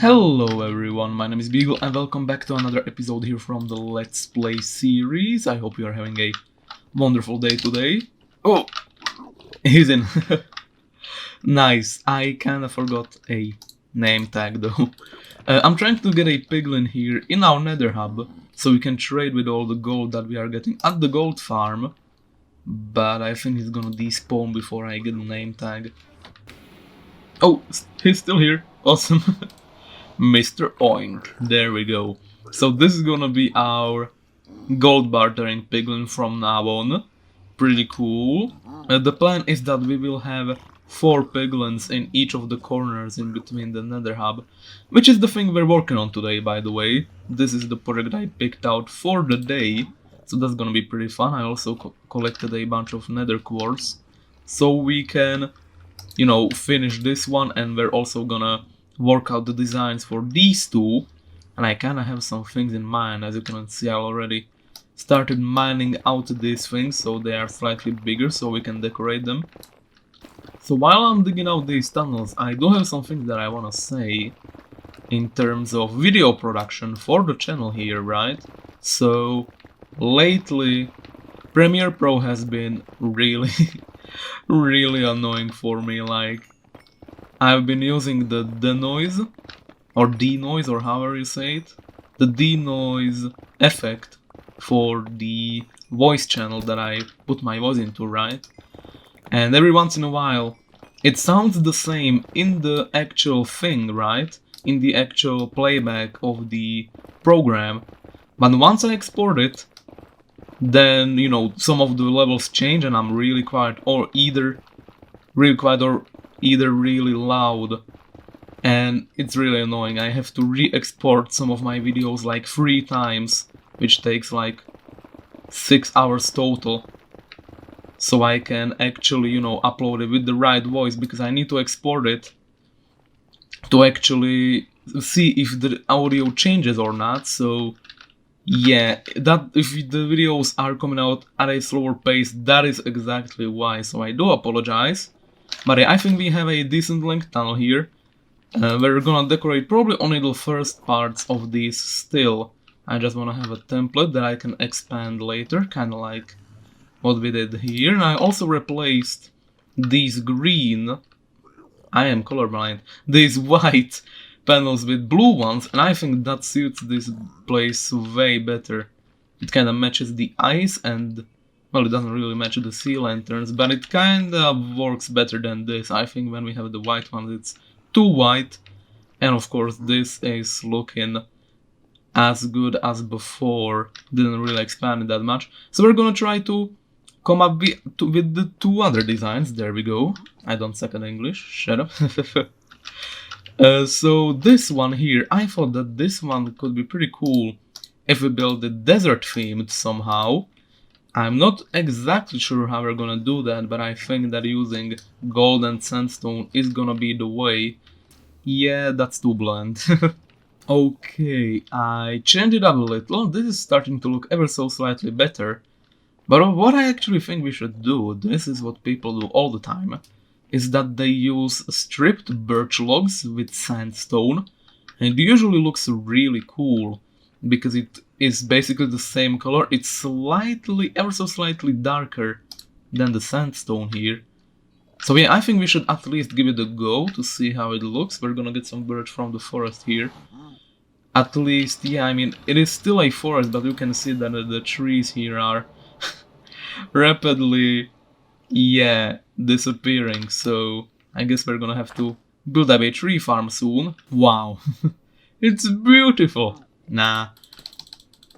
Hello everyone, my name is Bygl and welcome back to another episode here from the Let's Play series. I hope you are having a wonderful day today. Oh, he's in. Nice, I kinda forgot a name tag though. I'm trying to get a piglin here in our nether hub, so we can trade with all the gold that we are getting at the gold farm. But I think he's gonna despawn before I get the name tag. Oh, he's still here, awesome. Mr. Oink, there we go. So this is gonna be our gold bartering piglin from now on. Pretty cool. The plan is that we will have 4 piglins in each of the corners in between the nether hub, which is the thing we're working on today, by the way. This is the project I picked out for the day, so that's gonna be pretty fun. I also collected a bunch of nether quartz, so we can, you know, finish this one, and we're also gonna work out the designs for these two. And I kinda have some things in mind. As you can see, I already started mining out these things, so they are slightly bigger, so we can decorate them. So while I'm digging out these tunnels, I do have some things that I wanna say in terms of video production for the channel here, right? So lately Premiere Pro has been really really annoying for me. Like, I've been using the denoise, or denoise, or however you say it, the denoise effect for the voice channel that I put my voice into, right? And every once in a while it sounds the same in the actual thing, right? In the actual playback of the program. But once I export it, then, you know, some of the levels change and I'm really quiet, or either really loud, and it's really annoying. I have to re-export some of my videos like 3 times, which takes like 6 hours total, so I can actually, you know, upload it with the right voice, because I need to export it to actually see if the audio changes or not. So yeah, that if the videos are coming out at a slower pace, that is exactly why, so I do apologize. But I think we have a decent length tunnel here. We're gonna decorate probably only the first parts of these still. I just wanna have a template that I can expand later, kinda like what we did here. And I also replaced these green, I am colorblind, these white panels with blue ones, and I think that suits this place way better. It kinda matches the ice, and well, it doesn't really match the sea lanterns, but it kinda works better than this. I think when we have the white ones, it's too white, and of course this is looking as good as before. Didn't really expand it that much. So we're gonna try to come up with the 2 other designs. There we go. I don't suck at English, shut up. So this one here, I thought that this one could be pretty cool if we build it desert themed somehow. I'm not exactly sure how we're gonna do that, but I think that using gold and sandstone is gonna be the way. Yeah, that's too bland. Okay, I changed it up a little. This is starting to look ever so slightly better. But what I actually think we should do, this is what people do all the time, is that they use stripped birch logs with sandstone. And it usually looks really cool, because it is basically the same color. It's slightly, ever so slightly darker than the sandstone here. So yeah, I think we should at least give it a go to see how it looks. We're gonna get some birch from the forest here. At least, yeah, I mean, it is still a forest, but you can see that the trees here are rapidly, yeah, disappearing. So I guess we're gonna have to build up a tree farm soon. Wow, it's beautiful. Nah,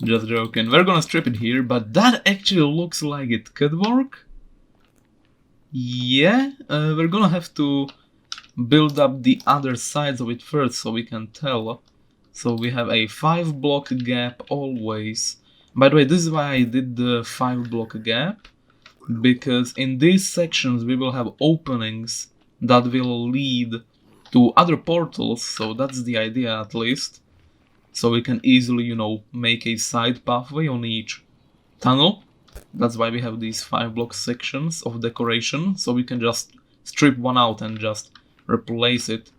just joking. We're gonna strip it here, but that actually looks like it could work. Yeah, we're gonna have to build up the other sides of it first so we can tell. So we have a 5-block gap always. By the way, this is why I did the 5-block gap, because in these sections we will have openings that will lead to other portals, so that's the idea at least. So we can easily, you know, make a side pathway on each tunnel. That's why we have these 5-block sections of decoration, so we can just strip one out and just replace it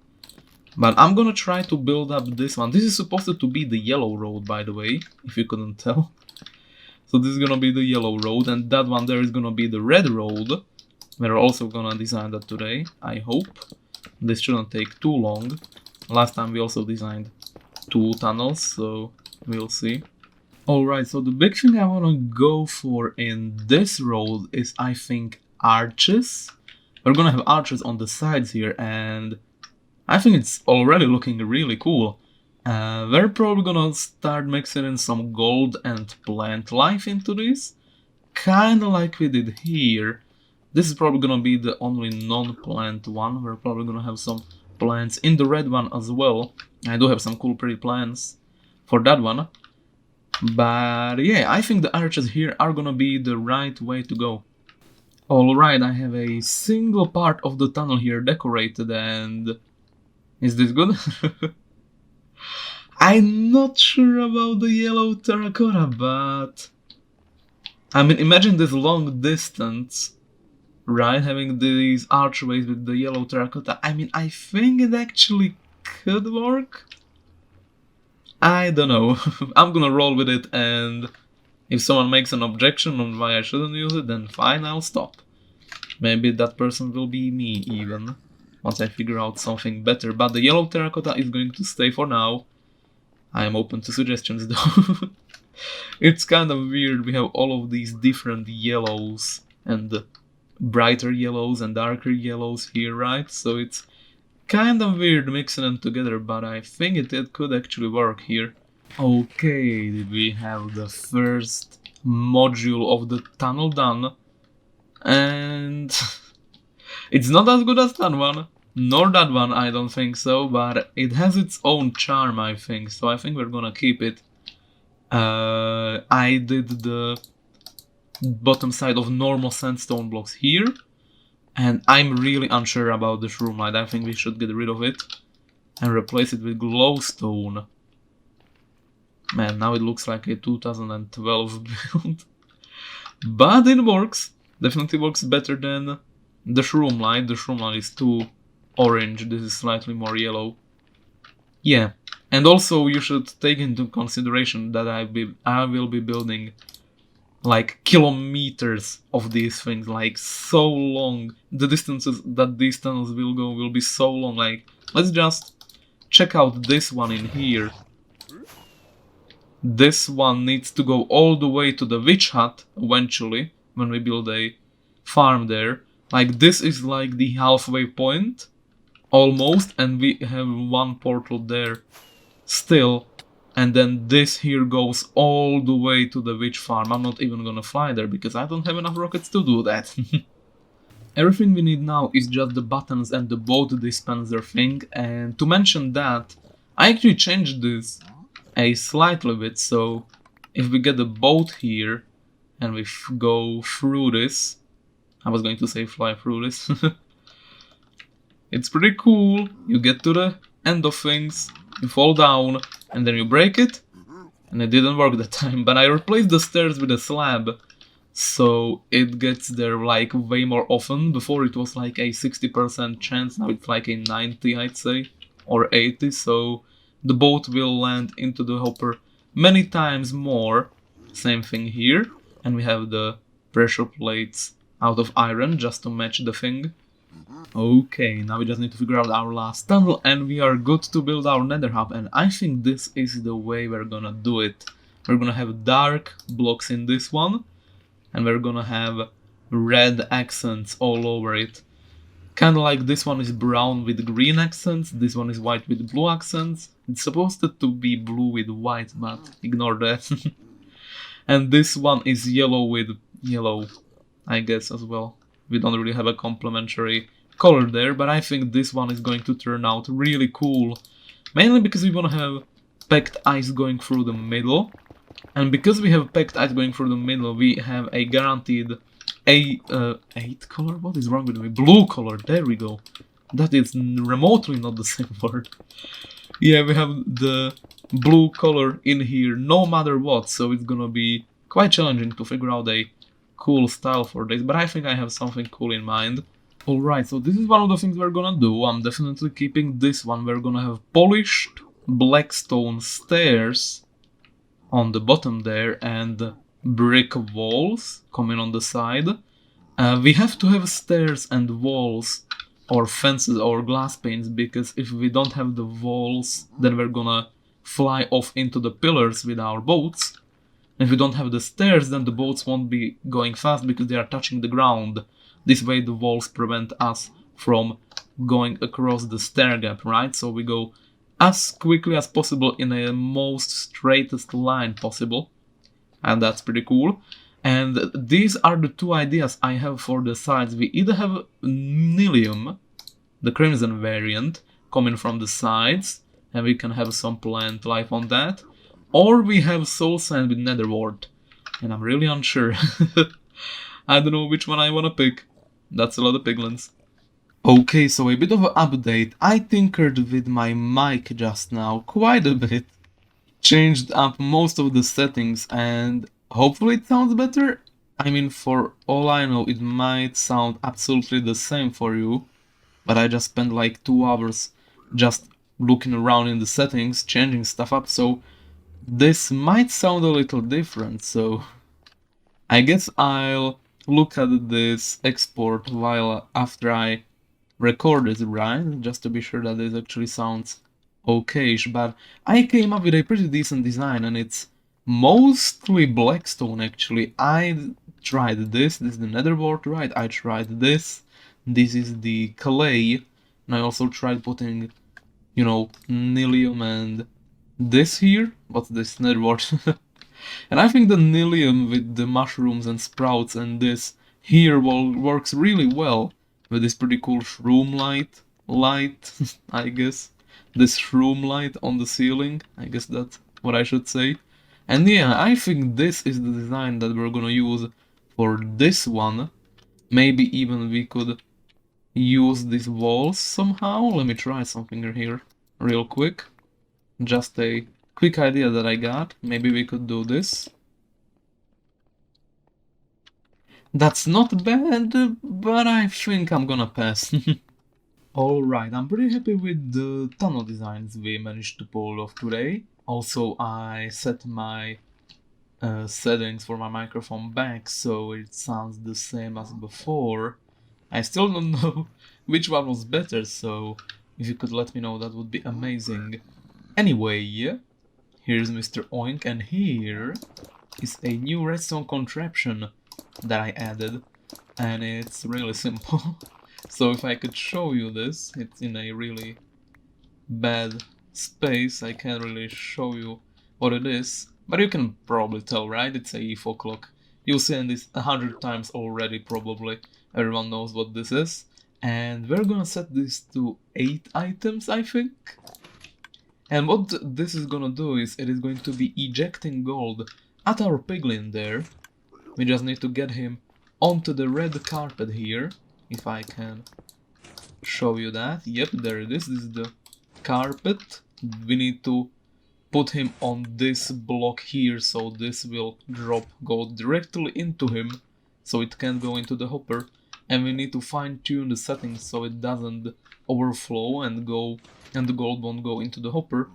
But I'm gonna try to build up this one. This is supposed to be the yellow road, by the way, if you couldn't tell. So this is gonna be the yellow road, and that one there is gonna be the red road. We're also gonna design that today, I hope. This shouldn't take too long. Last time we also designed 2 tunnels, so we'll see. Alright, so the big thing I wanna go for in this road is, I think, arches. We're gonna have arches on the sides here, and I think it's already looking really cool. We're probably gonna start mixing in some gold and plant life into this, kinda like we did here. This is probably gonna be the only non-plant one. We're probably gonna have some plants in the red one as well. I do have some cool pretty plants for that one. But yeah, I think the arches here are gonna be the right way to go. Alright, I have a single part of the tunnel here decorated, and is this good? I'm not sure about the yellow terracotta, but I mean, imagine this long distance, right? Having these archways with the yellow terracotta. I mean, I think it actually could work. I don't know. I'm gonna roll with it, and if someone makes an objection on why I shouldn't use it, then fine, I'll stop. Maybe that person will be me, even, once I figure out something better. But the yellow terracotta is going to stay for now. I am open to suggestions, though. It's kind of weird, we have all of these different yellows, and brighter yellows and darker yellows here, right? So it's kind of weird mixing them together, but I think it could actually work here. Okay, we have the first module of the tunnel done, and it's not as good as that one, nor that one, I don't think so, but it has its own charm, I think, so I think we're gonna keep it. I did the bottom side of normal sandstone blocks here, and I'm really unsure about the shroom light. I think we should get rid of it and replace it with glowstone. Man, now it looks like a 2012 build. But it works. Definitely works better than the shroom light. The shroom light is too orange. This is slightly more yellow. Yeah. And also you should take into consideration that I will be building like kilometers of these things, like so long. The distances that these tunnels will go will be so long. Like, let's just check out this one in here. This one needs to go all the way to the witch hut eventually, when we build a farm there. Like, this is like the halfway point, almost, and we have one portal there still. And then this here goes all the way to the witch farm. I'm not even gonna fly there because I don't have enough rockets to do that. Everything we need now is just the buttons and the boat dispenser thing. And to mention that, I actually changed this a slightly bit. So if we get the boat here and we go through this, I was going to say fly through this. It's pretty cool. You get to the end of things, you fall down, and then you break it, and it didn't work that time, but I replaced the stairs with a slab, so it gets there like way more often. Before it was like a 60% chance, now it's like a 90, I'd say, or 80, so the boat will land into the hopper many times more. Same thing here, and we have the pressure plates out of iron just to match the thing. Okay, now we just need to figure out our last tunnel, and we are good to build our nether hub, and I think this is the way we're gonna do it. We're gonna have dark blocks in this one, and we're gonna have red accents all over it. Kinda like this one is brown with green accents, this one is white with blue accents. It's supposed to be blue with white, but ignore that. And this one is yellow with yellow, I guess, as well. We don't really have a complementary color there, but I think this one is going to turn out really cool. Mainly because we want to have packed ice going through the middle. And because we have packed ice going through the middle, we have a guaranteed 8 color? What is wrong with me? Blue color, there we go. That is remotely not the same word. Yeah, we have the blue color in here no matter what, so it's gonna be quite challenging to figure out a cool style for this, but I think I have something cool in mind. Alright, so this is one of the things we're gonna do. I'm definitely keeping this one. We're gonna have polished black stone stairs on the bottom there and brick walls coming on the side. We have to have stairs and walls or fences or glass panes, because if we don't have the walls, then we're gonna fly off into the pillars with our boats. If we don't have the stairs, then the boats won't be going fast because they are touching the ground. This way the walls prevent us from going across the stair gap, right? So we go as quickly as possible in a most straightest line possible. And that's pretty cool. And these are the two ideas I have for the sides. We either have Nilium, the Crimson variant, coming from the sides, and we can have some plant life on that. Or we have Soul Sand with Netherwort, and I'm really unsure. I don't know which one I wanna pick. That's a lot of piglins. Okay, so a bit of an update. I tinkered with my mic just now quite a bit. Changed up most of the settings and hopefully it sounds better. I mean, for all I know, it might sound absolutely the same for you, but I just spent like 2 hours just looking around in the settings, changing stuff up, so this might sound a little different, so I guess I'll look at this export while after I record it, right? Just to be sure that this actually sounds okay-ish, but I came up with a pretty decent design and it's mostly blackstone actually. I tried this is the netherwort, right? I tried this is the clay, and I also tried putting, you know, Nilium and this here. What's this? Netherwort. And I think the Nilium with the mushrooms and sprouts and this here works really well with this pretty cool shroom light, I guess. This shroom light on the ceiling, I guess that's what I should say. And yeah, I think this is the design that we're gonna use for this one. Maybe even we could use these walls somehow. Let me try something here real quick. Just a quick idea that I got. Maybe we could do this. That's not bad, but I think I'm gonna pass. Alright, I'm pretty happy with the tunnel designs we managed to pull off today. Also, I set my settings for my microphone back so it sounds the same as before. I still don't know which one was better, so if you could let me know, that would be amazing. Anyway, here's Mr. Oink, and here is a new redstone contraption that I added, and it's really simple. So if I could show you this, it's in a really bad space, I can't really show you what it is, but you can probably tell, right? It's a EFO clock. You've seen this 100 times already, probably. Everyone knows what this is. And we're gonna set this to 8 items, I think. And what this is gonna do is it is going to be ejecting gold at our piglin there. We just need to get him onto the red carpet here. If I can show you that. Yep, there it is. This is the carpet. We need to put him on this block here, so this will go directly into him, so it can't go into the hopper. And we need to fine tune the settings so it doesn't overflow and the gold won't go into the hopper.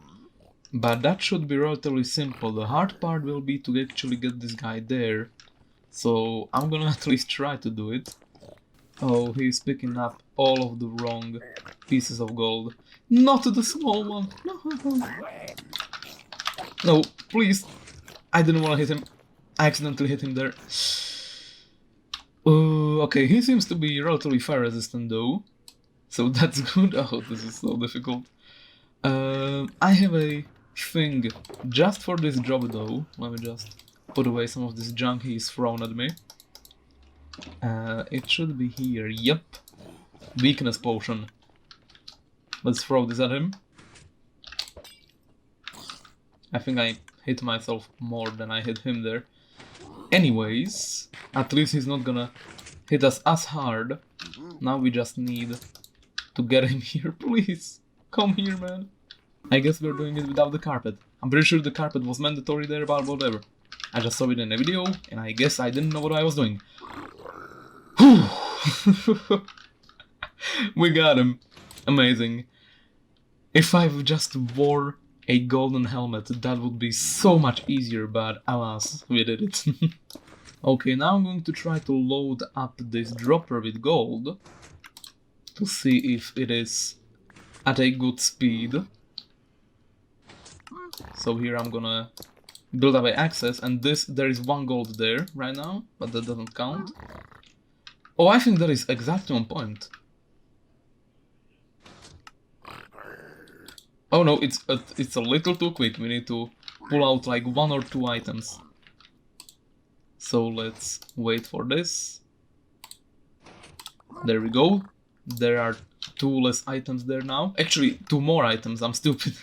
But that should be relatively simple. The hard part will be to actually get this guy there. So I'm gonna at least try to do it. Oh, he's picking up all of the wrong pieces of gold. Not the small one! No! No, please! I didn't want to hit him. I accidentally hit him there. Okay, he seems to be relatively fire resistant though. So that's good. Oh, this is so difficult. I have a thing just for this job though. Let me just put away some of this junk he's thrown at me. It should be here. Yep. Weakness potion. Let's throw this at him. I think I hit myself more than I hit him there. Anyways, at least he's not gonna hit us as hard. Now we just need to get him here, please. Come here, man. I guess we're doing it without the carpet. I'm pretty sure the carpet was mandatory there, but whatever. I just saw it in a video, and I guess I didn't know what I was doing. We got him. Amazing. If I just wore a golden helmet, that would be so much easier, but alas, we did it. Okay, now I'm going to try to load up this dropper with gold to see if it is at a good speed. So here I'm gonna build up an access, and there is 1 gold there right now, but that doesn't count. Oh, I think that is exactly on point. Oh no, it's a little too quick. We need to pull out like 1 or 2 items. So let's wait for this. There we go. There are 2 less items there now. Actually, 2 more items. I'm stupid.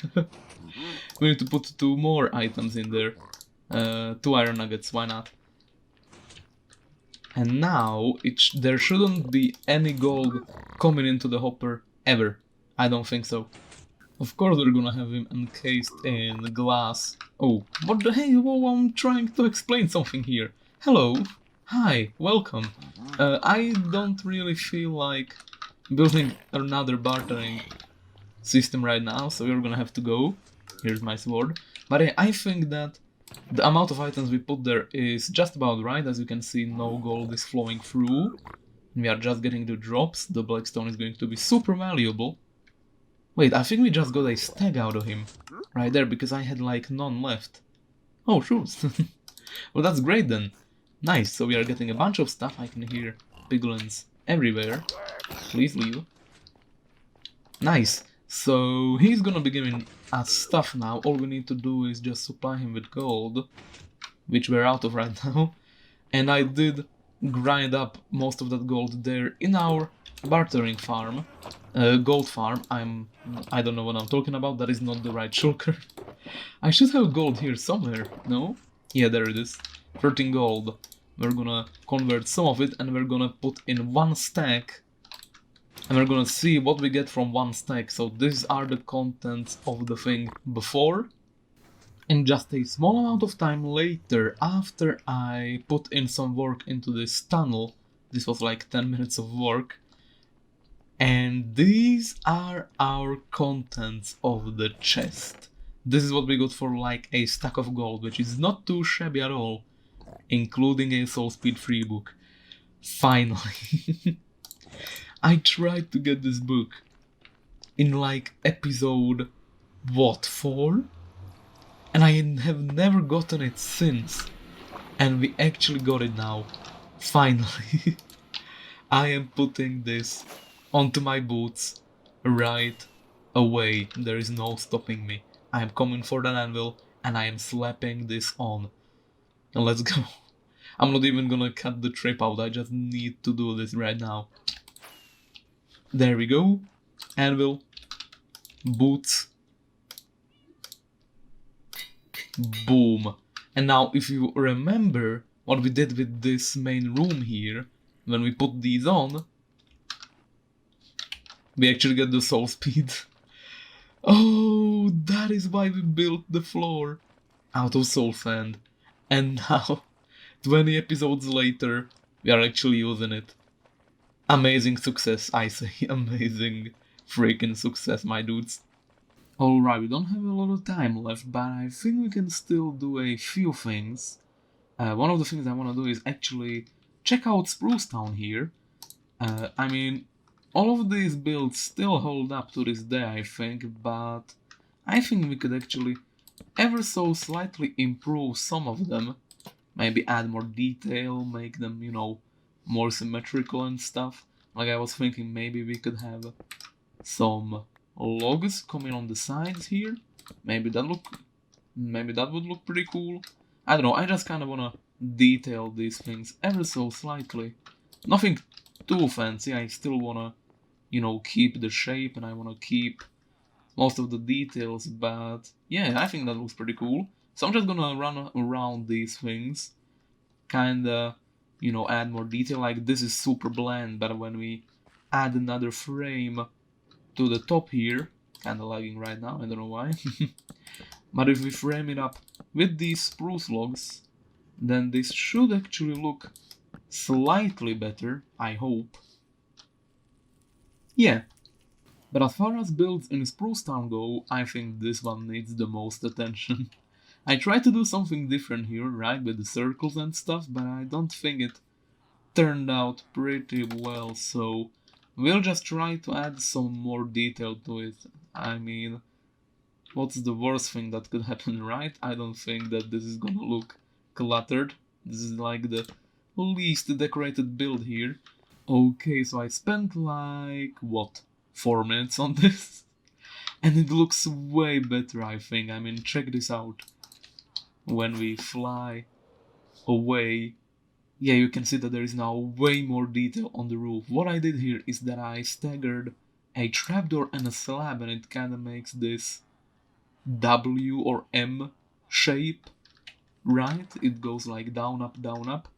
We need to put 2 more items in there. 2 iron nuggets, why not? And now there shouldn't be any gold coming into the hopper ever. I don't think so. Of course we're gonna have him encased in glass. Oh, what the hell? Oh, I'm trying to explain something here. Hello. Hi, welcome. I don't really feel like building another bartering system right now, so we're gonna have to go. Here's my sword. But I think that the amount of items we put there is just about right. As you can see, no gold is flowing through. We are just getting the drops. The blackstone is going to be super valuable. Wait, I think we just got a stag out of him. Right there, because I had like none left. Oh, sure. Well, that's great then. Nice, so we are getting a bunch of stuff. I can hear piglins everywhere. Please leave. Nice. So he's gonna be giving us stuff now. All we need to do is just supply him with gold, which we're out of right now. And I did grind up most of that gold there in our bartering farm. Gold farm. I don't know what I'm talking about. That is not the right shulker. I should have gold here somewhere, no? Yeah, there it is. 13 gold. We're gonna convert some of it and we're gonna put in 1 stack. And we're gonna see what we get from 1 stack. So these are the contents of the thing before. And just a small amount of time later, after I put in some work into this tunnel, this was like 10 minutes of work, and these are our contents of the chest. This is what we got for like a stack of gold, which is not too shabby at all, including a Soul Speed 3 book. Finally. I tried to get this book in like episode, what, 4? And I have never gotten it since. And we actually got it now. Finally. I am putting this onto my boots right away. There is no stopping me. I am coming for that anvil and I am slapping this on. And let's go. I'm not even gonna cut the trip out. I just need to do this right now. There we go. Anvil. Boots. Boom. And now if you remember what we did with this main room here, when we put these on, we actually get the soul speed. Oh, that is why we built the floor out of soul sand. And now, 20 episodes later, we are actually using it. Amazing success, I say. Amazing freaking success, my dudes. Alright, we don't have a lot of time left, but I think we can still do a few things. One of the things I want to do is actually check out Spruce Town here. I mean, all of these builds still hold up to this day, I think, but I think we could actually ever so slightly improve some of them. Maybe add more detail, make them, you know, more symmetrical and stuff. Like I was thinking maybe we could have some logs coming on the sides here. Maybe that would look pretty cool. I don't know, I just kind of want to detail these things ever so slightly. Nothing too fancy, I still want to, you know, keep the shape and I want to keep most of the details, but yeah, I think that looks pretty cool. So I'm just gonna run around these things, kinda, you know, add more detail. Like this is super bland, but when we add another frame to the top here, kinda lagging right now, I don't know why. But if we frame it up with these spruce logs, then this should actually look slightly better, I hope. Yeah. But as far as builds in Spruce Town go, I think this one needs the most attention. I tried to do something different here, right, with the circles and stuff, but I don't think it turned out pretty well, so we'll just try to add some more detail to it. I mean, what's the worst thing that could happen, right? I don't think that this is gonna look cluttered. This is like the least decorated build here. Okay, so I spent like, what, 4 minutes on this? And it looks way better, I think. I mean, check this out. When we fly away, yeah, you can see that there is now way more detail on the roof. What I did here is that I staggered a trapdoor and a slab, and it kind of makes this W or M shape, right? It goes like down, up, down, up.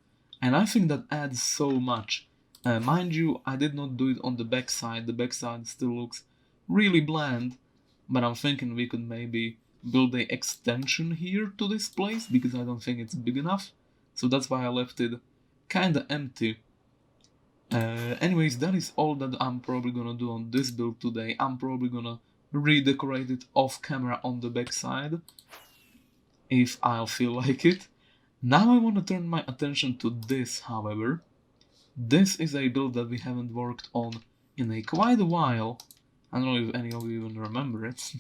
And I think that adds so much. Mind you, I did not do it on the backside. The backside still looks really bland, but I'm thinking we could maybe build a extension here to this place because I don't think it's big enough. So that's why I left it kinda empty. Anyways, that is all that I'm probably gonna do on this build today. I'm probably gonna redecorate it off camera on the backside if I'll feel like it. Now I want to turn my attention to this, however. This is a build that we haven't worked on in a quite a while. I don't know if any of you even remember it.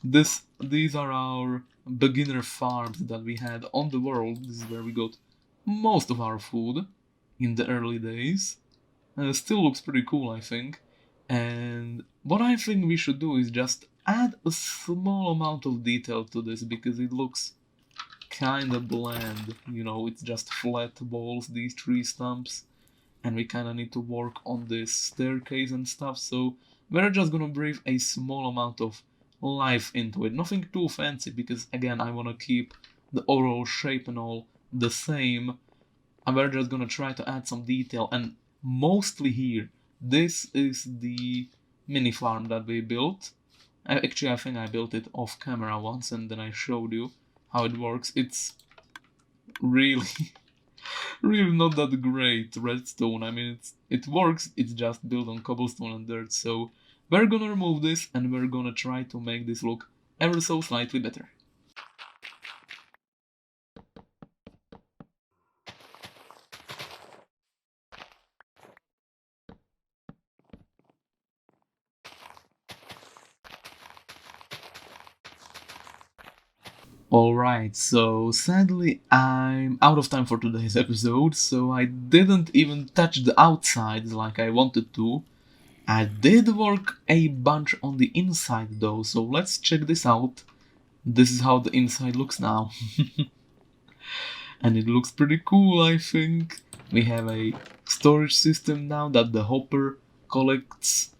These are our beginner farms that we had on the world. This is where we got most of our food in the early days. Still looks pretty cool, I think. And what I think we should do is just add a small amount of detail to this because it looks kinda bland. You know, it's just flat walls, these tree stumps, and we kinda need to work on this staircase and stuff, so we're just gonna breathe a small amount of life into it. Nothing too fancy because, again, I wanna keep the overall shape and all the same, and we're just gonna try to add some detail, and mostly here. This is the mini farm that we built. Actually, I think I built it off camera once and then I showed you how it works. It's really, really not that great redstone. I mean, it works, it's just built on cobblestone and dirt. So we're gonna remove this and we're gonna try to make this look ever so slightly better. Alright, so sadly I'm out of time for today's episode, so I didn't even touch the outsides like I wanted to. I did work a bunch on the inside though, so let's check this out. This is how the inside looks now. And it looks pretty cool, I think. We have a storage system now that the hopper collects.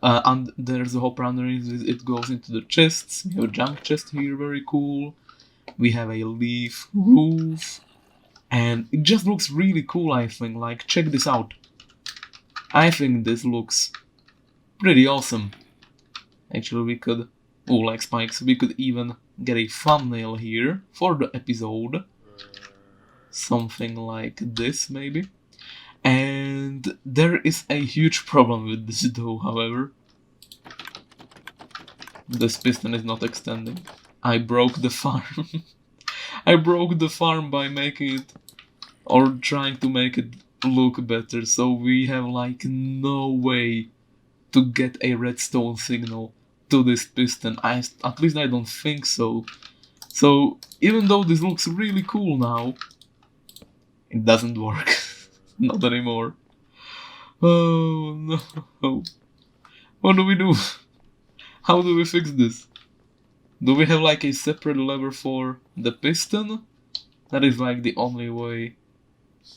And there's a hopper underneath, it goes into the chests. We have a junk chest here, very cool. We have a leaf roof. And it just looks really cool, I think. Like, check this out. I think this looks pretty awesome. Actually, we could, oh, like spikes, we could even get a thumbnail here for the episode. Something like this, maybe. And there is a huge problem with this though, however. This piston is not extending. I broke the farm. I broke the farm by making it, or trying to make it look better, so we have like no way to get a redstone signal to this piston. At least I don't think so. So even though this looks really cool now, it doesn't work. Not anymore. Oh no. What do we do? How do we fix this? Do we have like a separate lever for the piston? That is like the only way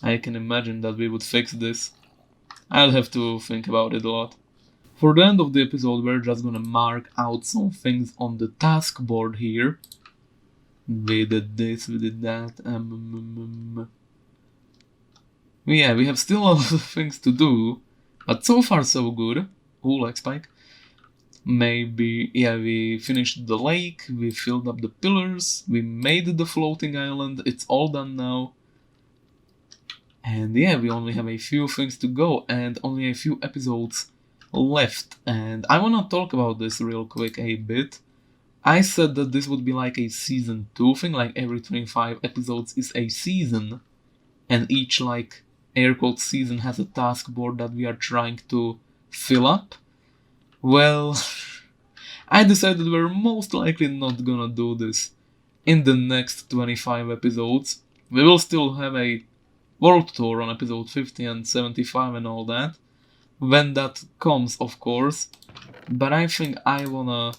I can imagine that we would fix this. I'll have to think about it a lot. For the end of the episode, we're just gonna mark out some things on the task board here. We did this, we did that. Yeah, we have still a lot of things to do, but so far so good. Ooh, like spike. Maybe, yeah, we finished the lake, we filled up the pillars, we made the floating island, it's all done now. And yeah, we only have a few things to go and only a few episodes left. And I wanna talk about this real quick a bit. I said that this would be like a season 2 thing, like every 25 episodes is a season, and each like air quote season has a task board that we are trying to fill up. Well, I decided we're most likely not gonna do this in the next 25 episodes. We will still have a world tour on episode 50 and 75 and all that, when that comes, of course. But I think I wanna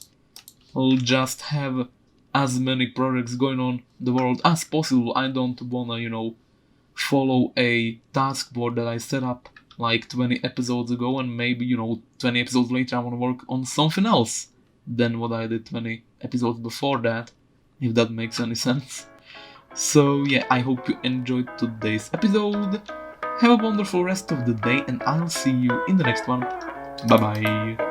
just have as many projects going on the world as possible. I don't wanna, follow a task board that I set up like 20 episodes ago and maybe, 20 episodes later I wanna work on something else than what I did 20 episodes before that, if that makes any sense. So yeah, I hope you enjoyed today's episode. Have a wonderful rest of the day and I'll see you in the next one. Bye bye.